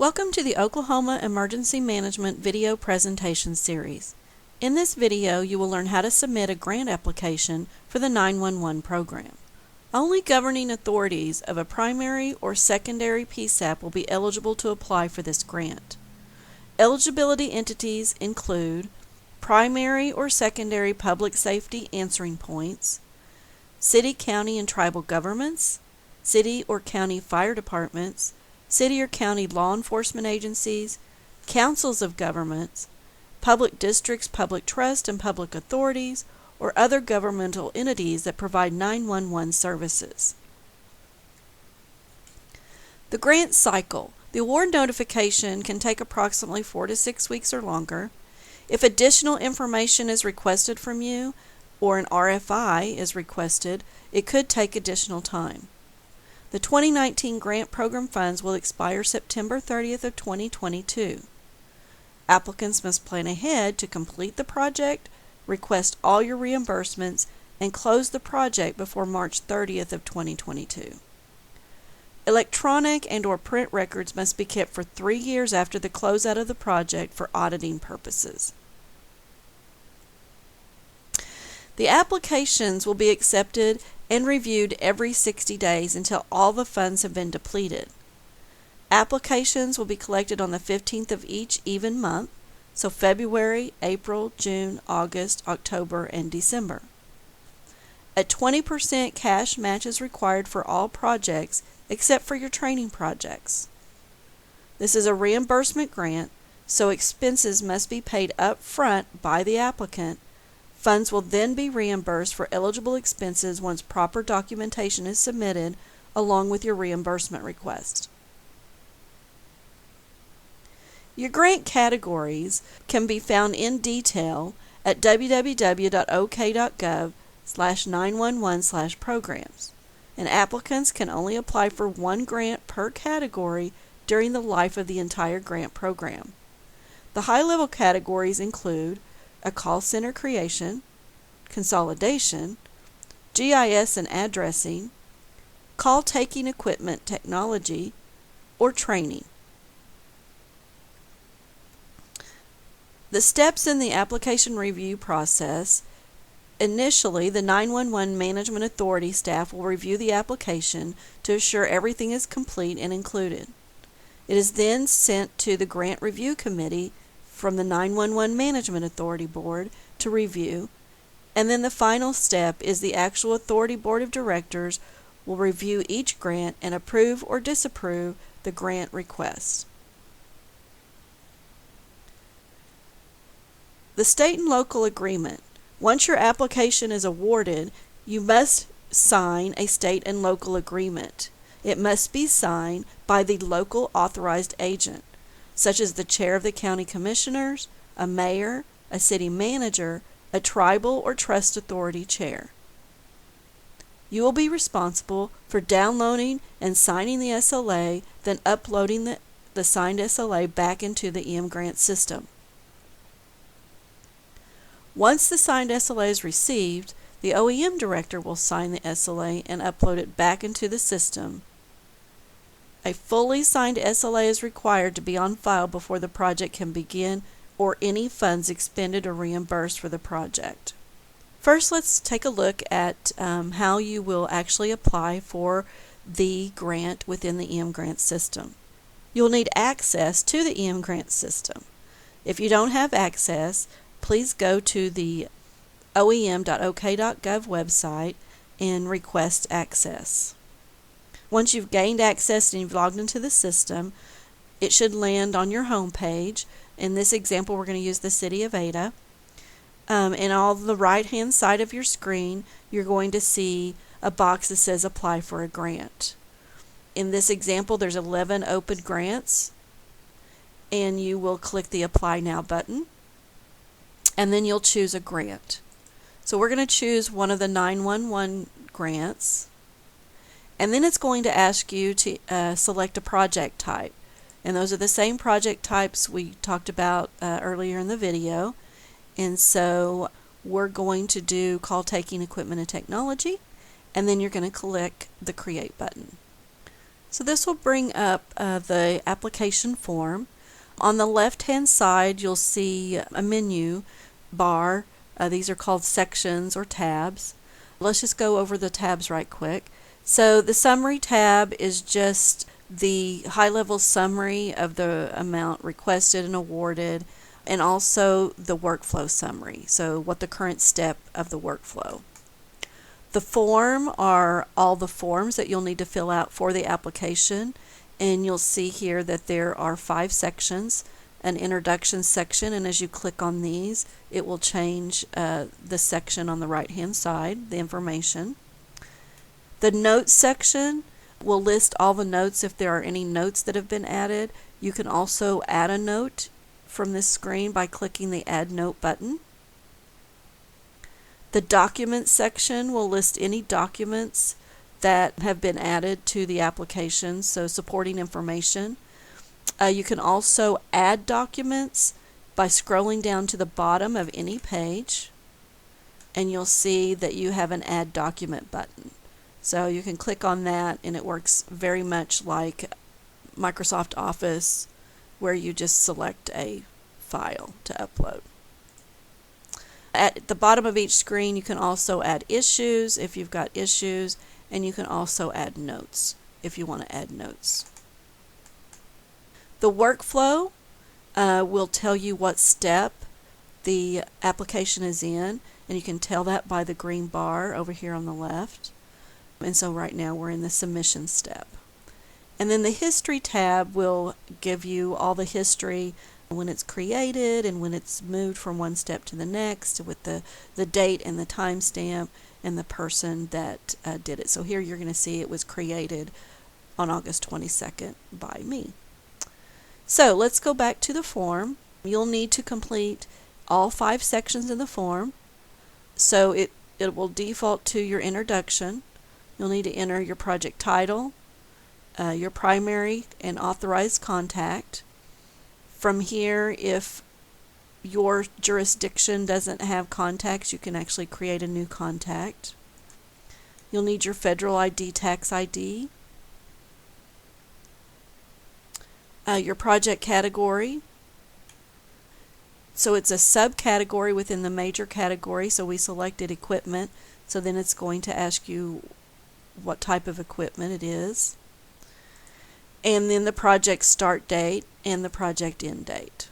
Welcome to the Oklahoma Emergency Management video presentation series. In this video, you will learn how to submit a grant application for the 911 program. Only governing authorities of a primary or secondary PSAP will be eligible to apply for this grant. Eligibility entities include primary or secondary public safety answering points, city, county, and tribal governments, city or county fire departments, city or county law enforcement agencies, councils of governments, public districts, public trust, and public authorities, or other governmental entities that provide 911 services. The grant cycle. The award notification can take approximately 4 to 6 weeks or longer. If additional information is requested from you, or an RFI is requested, it could take additional time. The 2019 grant program funds will expire September 30th of 2022. Applicants must plan ahead to complete the project, request all your reimbursements, and close the project before March 30th of 2022. Electronic and/or print records must be kept for 3 years after the closeout of the project for auditing purposes. The applications will be accepted and reviewed every 60 days until all the funds have been depleted. Applications will be collected on the 15th of each even month, so February, April, June, August, October, and December. A 20% cash match is required for all projects except for your training projects. This is a reimbursement grant, so expenses must be paid up front by the applicant. Funds will then be reimbursed for eligible expenses once proper documentation is submitted along with your reimbursement request. Your grant categories can be found in detail at www.ok.gov/911/programs, and applicants can only apply for one grant per category during the life of the entire grant program. The high-level categories include a call center creation, consolidation, GIS and addressing, call taking equipment technology, or training. The steps in the application review process. Initially, the 911 Management Authority staff will review the application to assure everything is complete and included. It is then sent to the Grant Review Committee from the 911 Management Authority Board to review, and then the final step is the actual Authority Board of Directors will review each grant and approve or disapprove the grant request. The state and local agreement. Once your application is awarded, you must sign a state and local agreement. It must be signed by the local authorized agent, such as the chair of the county commissioners, a mayor, a city manager, a tribal or trust authority chair. You will be responsible for downloading and signing the SLA, then uploading the signed SLA back into the EMGrant system. Once the signed SLA is received, the OEM director will sign the SLA and upload it back into the system. A fully signed SLA is required to be on file before the project can begin or any funds expended or reimbursed for the project. First, let's take a look at how you will actually apply for the grant within the EMGrant system. You'll need access to the EMGrant system. If you don't have access, please go to the oem.ok.gov website and request access. Once you've gained access and you've logged into the system, it should land on your home page. In this example, we're going to use the city of Ada. And on the right-hand side of your screen, you're going to see a box that says Apply for a Grant. In this example, there's 11 open grants, and you will click the Apply Now button, and then you'll choose a grant. So we're going to choose one of the 911 grants. And then it's going to ask you to select a project type. And those are the same project types we talked about earlier in the video. And so we're going to do call taking equipment and technology. And then you're going to click the Create button. So this will bring up the application form. On the left-hand side, you'll see a menu bar. These are called sections or tabs. Let's just go over the tabs right quick. So the summary tab is just the high-level summary of the amount requested and awarded, and also the workflow summary, so what the current step of the workflow. The form are all the forms that you'll need to fill out for the application, and you'll see here that there are 5 sections, an introduction section, and as you click on these, it will change the section on the right-hand side, the information. The notes section will list all the notes if there are any notes that have been added. You can also add a note from this screen by clicking the Add Note button. The Documents section will list any documents that have been added to the application, so supporting information. You can also add documents by scrolling down to the bottom of any page, and you'll see that you have an Add Document button. So you can click on that, and it works very much like Microsoft Office, where you just select a file to upload. At the bottom of each screen, you can also add issues if you've got issues, and you can also add notes if you want to add notes. The workflow will tell you what step the application is in, and you can tell that by the green bar over here on the left. And so right now we're in the submission step. And then the history tab will give you all the history when it's created and when it's moved from one step to the next, with the date and the timestamp and the person that did it. So here you're going to see it was created on August 22nd by me. So let's go back to the form. You'll need to complete all 5 sections in the form. So it will default to your introduction. You'll need to enter your project title, your primary and authorized contact. From here, if your jurisdiction doesn't have contacts, you can actually create a new contact. You'll need your federal ID, tax ID, your project category. So it's a subcategory within the major category, so we selected equipment, so then it's going to ask you what type of equipment it is. And then the project start date and the project end date.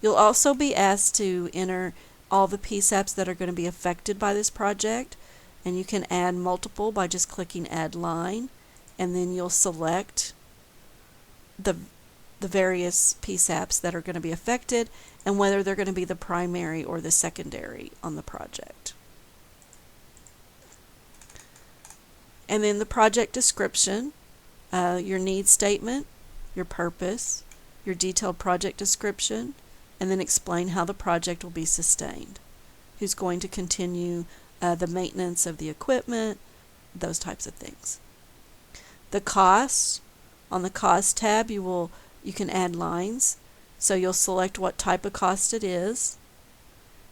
You'll also be asked to enter all the PSAPs that are going to be affected by this project, and you can add multiple by just clicking Add Line, and then you'll select the various PSAPs that are going to be affected and whether they're going to be the primary or the secondary on the project. And then the project description, your need statement, your purpose, your detailed project description, and then explain how the project will be sustained. Who's going to continue the maintenance of the equipment, those types of things. The cost, on the cost tab you can add lines. So you'll select what type of cost it is,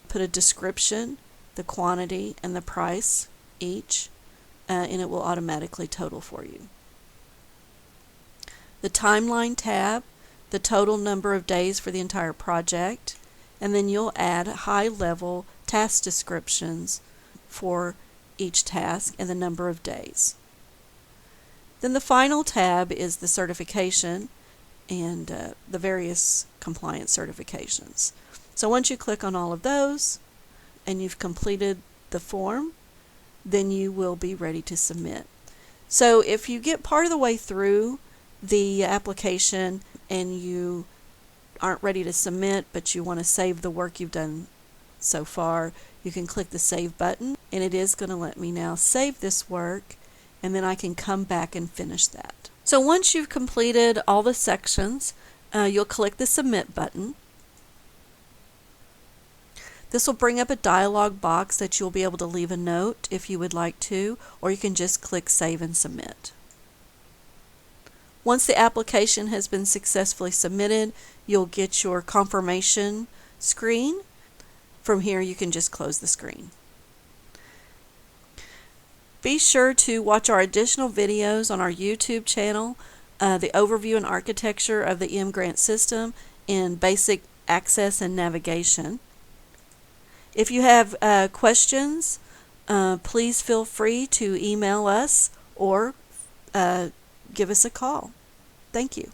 put a description, the quantity, and the price each, and it will automatically total for you. The timeline tab, the total number of days for the entire project, and then you'll add high-level task descriptions for each task and the number of days. Then the final tab is the certification and the various compliance certifications. So once you click on all of those and you've completed the form, then you will be ready to submit. So if you get part of the way through the application and you aren't ready to submit but you want to save the work you've done so far, you can click the Save button, and it is going to let me now save this work, and then I can come back and finish that. So once you've completed all the sections, you'll click the Submit button. This will bring up a dialog box that you'll be able to leave a note if you would like to, or you can just click Save and Submit. Once the application has been successfully submitted, you'll get your confirmation screen. From here, you can just close the screen. Be sure to watch our additional videos on our YouTube channel, the overview and architecture of the mGrant system in basic access and navigation. If you have questions, please feel free to email us or give us a call. Thank you.